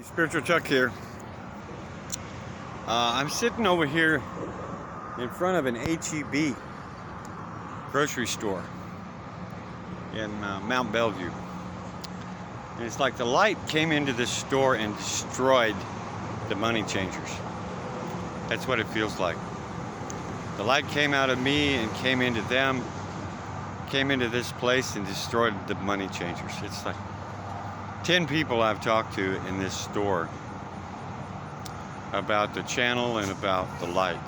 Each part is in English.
Spiritual Chuck here. I'm sitting over here in front of an H-E-B grocery store in Mount Bellevue. And it's like the light came into this store and destroyed the money changers. That's what it feels like. The light came out of me and came into them, came into this place and destroyed the money changers. It's like 10 people I've talked to in this store about the channel and about the light.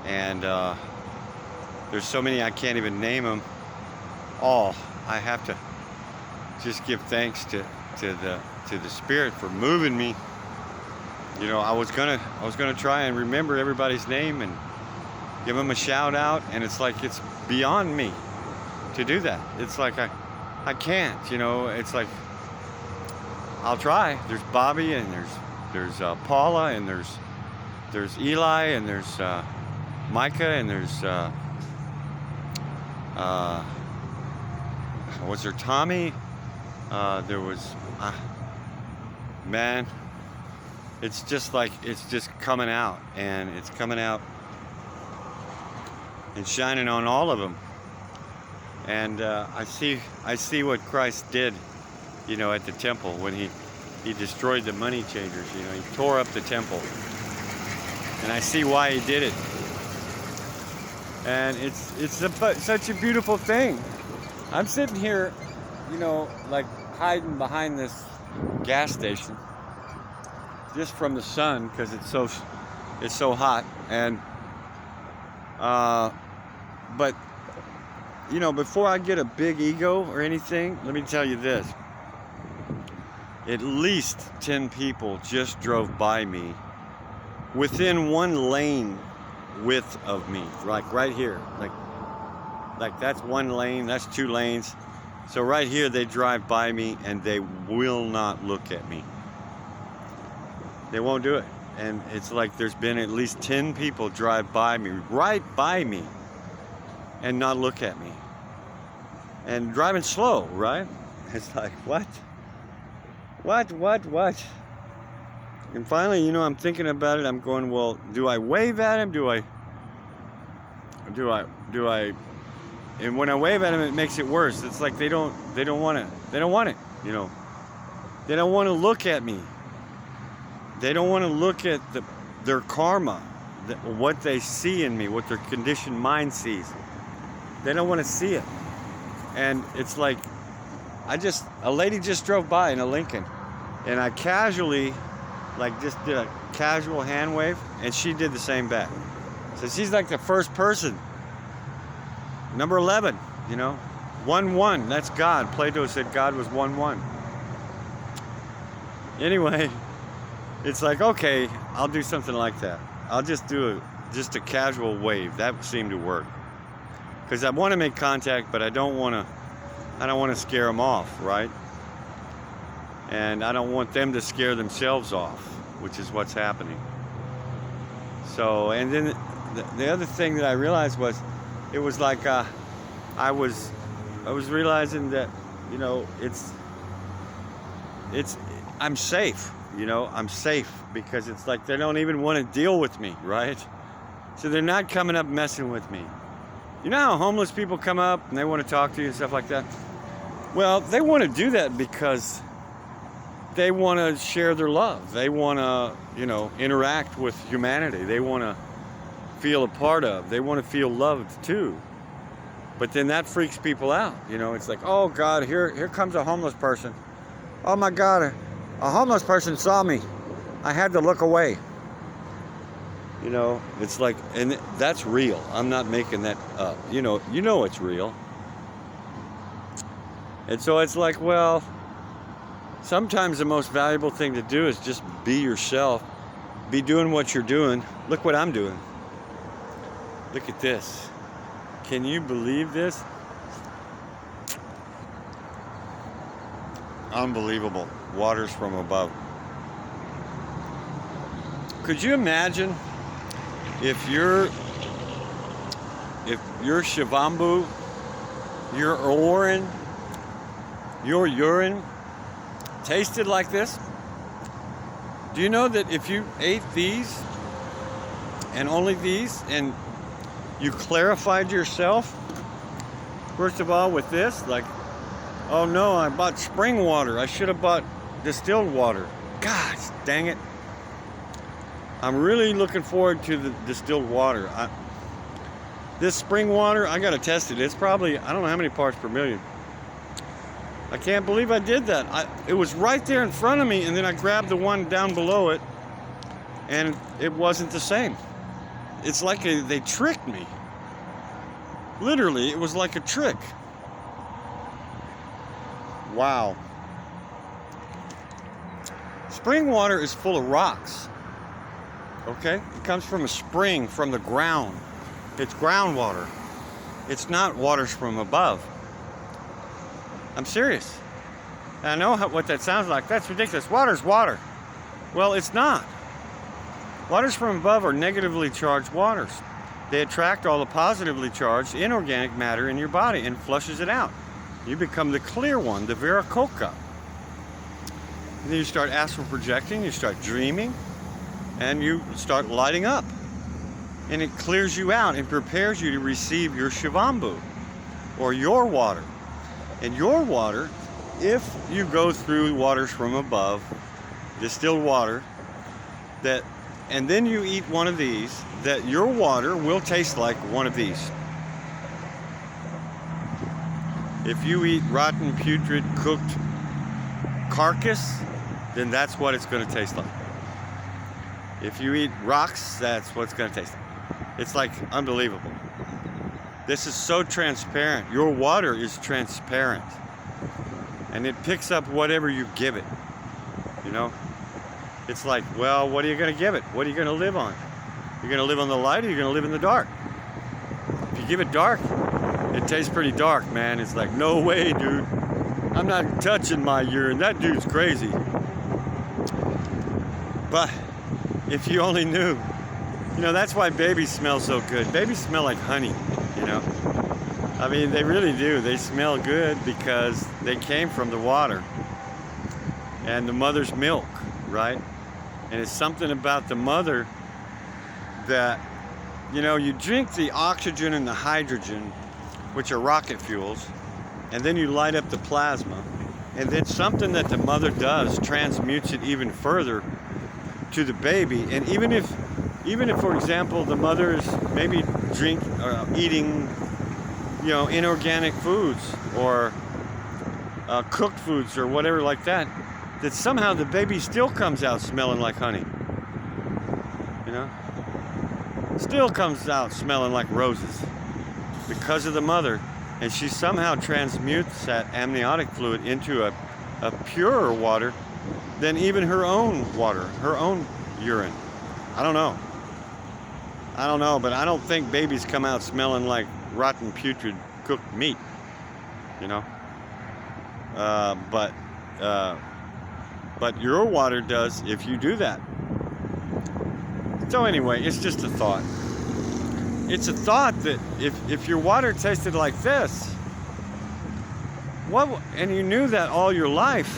And there's so many I can't even name them all. I have to just give thanks to the Spirit for moving me. You know, I was gonna try and remember everybody's name and give them a shout out, and it's like it's beyond me to do that. It's like I can't, you know. It's like I'll try. There's Bobby and there's Paula and there's Eli and there's Micah and there's was there Tommy? There was man. It's just like it's just coming out, and it's coming out and shining on all of them. And I see what Christ did, you know, at the temple when he destroyed the money changers. You know, he tore up the temple, and I see why he did it. And it's such a beautiful thing. I'm sitting here, you know, like hiding behind this gas station, just from the sun because it's so hot. And but you know, before I get a big ego or anything, let me tell you this. At least 10 people just drove by me within one lane width of me, like right here. Like that's one lane, that's 2 lanes. So right here they drive by me and they will not look at me. They won't do it. And it's like there's been at least 10 people drive by me, right by me, and not look at me. And driving slow, right? It's like, what? And finally, you know, I'm thinking about it. I'm going, well, do I wave at him? Do I? And when I wave at him, it makes it worse. It's like they don't want it, you know. They don't want to look at me. They don't want to look at their karma, what they see in me, what their conditioned mind sees. They don't want to see it. And it's like, a lady just drove by in a Lincoln, and I casually, like, just did a casual hand wave, and she did the same back. So she's like the first person. Number 11, you know, 1-1, that's God. Plato said God was 1-1. Anyway, it's like, okay, I'll do something like that. I'll just do a casual wave. That seemed to work. Because I want to make contact, but I don't want to scare them off, right? And I don't want them to scare themselves off, which is what's happening. So, and then the other thing that I realized was, it was like I was realizing that, you know, I'm safe. You know, I'm safe because it's like they don't even want to deal with me, right? So they're not coming up messing with me. You know how homeless people come up and they want to talk to you and stuff like that? Well, they want to do that because they want to share their love. They want to, you know, interact with humanity. They want to feel a part of. They want to feel loved too. But then that freaks people out. You know, it's like, oh God, here comes a homeless person. Oh my God, a homeless person saw me. I had to look away. You know, it's like, and that's real. I'm not making that up. You know it's real. And so it's like, well, sometimes the most valuable thing to do is just be yourself. Be doing what you're doing. Look what I'm doing. Look at this. Can you believe this? Unbelievable. Waters from above. Could you imagine if your Shivambu, your urine tasted like this? Do you know that if you ate these and only these, and you clarified yourself, first of all, with this, like, oh no, I bought spring water. I should have bought distilled water. Gosh, dang it. I'm really looking forward to the distilled water. This spring water, I gotta test it. It's probably, I don't know how many parts per million. I can't believe I did that. It was right there in front of me, and then I grabbed the one down below it, and it wasn't the same. It's like they tricked me. Literally, it was like a trick. Wow. Spring water is full of rocks. Okay? It comes from a spring, from the ground. It's groundwater. It's not waters from above. I'm serious. And I know what that sounds like. That's ridiculous. Water's water. Well, it's not. Waters from above are negatively charged waters. They attract all the positively charged inorganic matter in your body and flushes it out. You become the clear one, the Viracocha. And then you start astral projecting, you start dreaming, and you start lighting up. And it clears you out and prepares you to receive your Shivambu, or your water. And your water, if you go through waters from above, distilled water, and then you eat one of these, that your water will taste like one of these. If you eat rotten, putrid, cooked carcass, then that's what it's going to taste like. If you eat rocks, that's what it's going to taste like. It's like unbelievable. This is so transparent. Your water is transparent. And it picks up whatever you give it. You know? It's like, well, what are you going to give it? What are you going to live on? You're going to live on the light, or you're going to live in the dark? If you give it dark, it tastes pretty dark, man. It's like, no way, dude. I'm not touching my urine. That dude's crazy. But if you only knew, you know, that's why babies smell so good. Babies smell like honey, you know. I mean, they really do. They smell good because they came from the water and the mother's milk, right? And it's something about the mother that, you know, you drink the oxygen and the hydrogen, which are rocket fuels, and then you light up the plasma, and then something that the mother does transmutes it even further to the baby. And even if, for example, the mother is maybe eating, you know, inorganic foods or cooked foods or whatever like that, that somehow the baby still comes out smelling like honey. You know? Still comes out smelling like roses because of the mother. And she somehow transmutes that amniotic fluid into a purer water than even her own water, her own urine. I don't know, but I don't think babies come out smelling like rotten, putrid, cooked meat, you know? But your water does if you do that. So anyway, it's just a thought. It's a thought that if your water tasted like this, and you knew that all your life,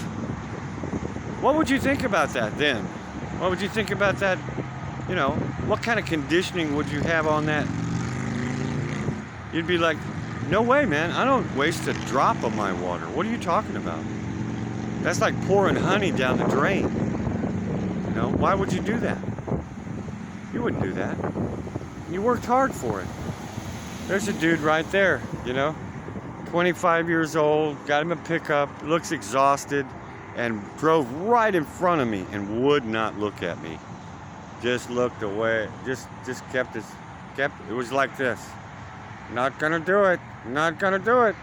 what would you think about that then? What would you think about that? You know, what kind of conditioning would you have on that? You'd be like, no way, man, I don't waste a drop of my water. What are you talking about? That's like pouring honey down the drain. You know, why would you do that? You wouldn't do that. You worked hard for it. There's a dude right there, you know, 25 years old, got him a pickup, looks exhausted, and drove right in front of me and would not look at me. Just looked away, just kept, it was like this. Not gonna do it, not gonna do it.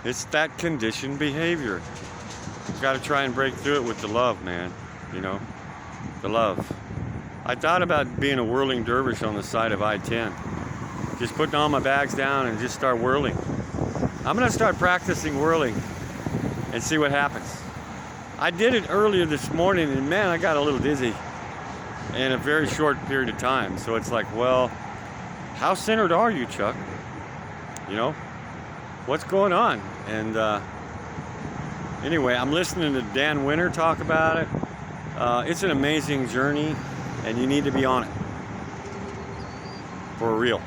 It's that conditioned behavior. You've got to try and break through it with the love, man. You know, the love. I thought about being a whirling dervish on the side of I-10. Just putting all my bags down and just start whirling. I'm going to start practicing whirling and see what happens. I did it earlier this morning, and man, I got a little dizzy in a very short period of time. So it's like, well, how centered are you, Chuck? You know, what's going on? And anyway, I'm listening to Dan Winter talk about it. It's an amazing journey, and you need to be on it for real.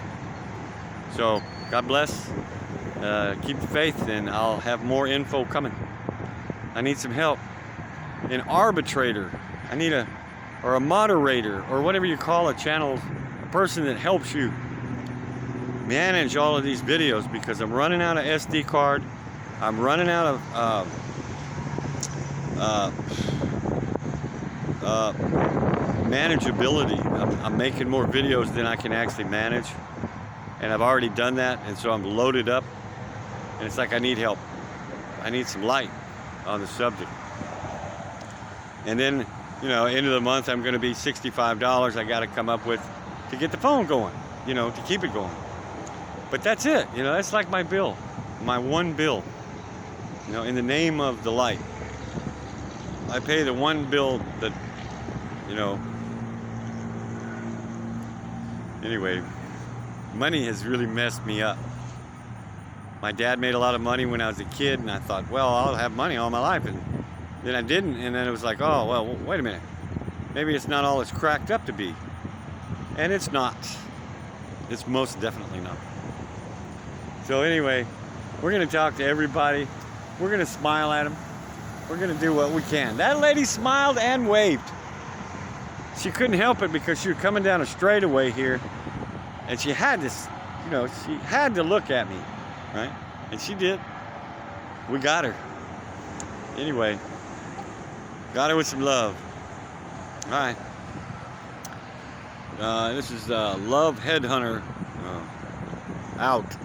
So God bless. Keep the faith, and I'll have more info coming. I need some help. An arbitrator. I need a moderator, or whatever you call a channel, a person that helps you manage all of these videos, because I'm running out of SD card. I'm running out of manageability. I'm making more videos than I can actually manage, and I've already done that, and so I'm loaded up, and it's like I need help. I need some light on the subject. And then, you know, end of the month, I'm going to be $65 I got to come up with to get the phone going, you know, to keep it going. But that's it. You know, that's like my bill, my one bill, you know, in the name of the light. I pay the one bill that, you know, anyway, money has really messed me up. My dad made a lot of money when I was a kid, and I thought, well, I'll have money all my life, and then I didn't, and then it was like, oh, well, wait a minute. Maybe it's not all it's cracked up to be. And it's not. It's most definitely not. So anyway, we're going to talk to everybody. We're going to smile at them. We're going to do what we can. That lady smiled and waved. She couldn't help it because she was coming down a straightaway here, and she had this, you know, she had to look at me, right? And she did. We got her. Anyway, got her with some love. All right. This is Love Headhunter out.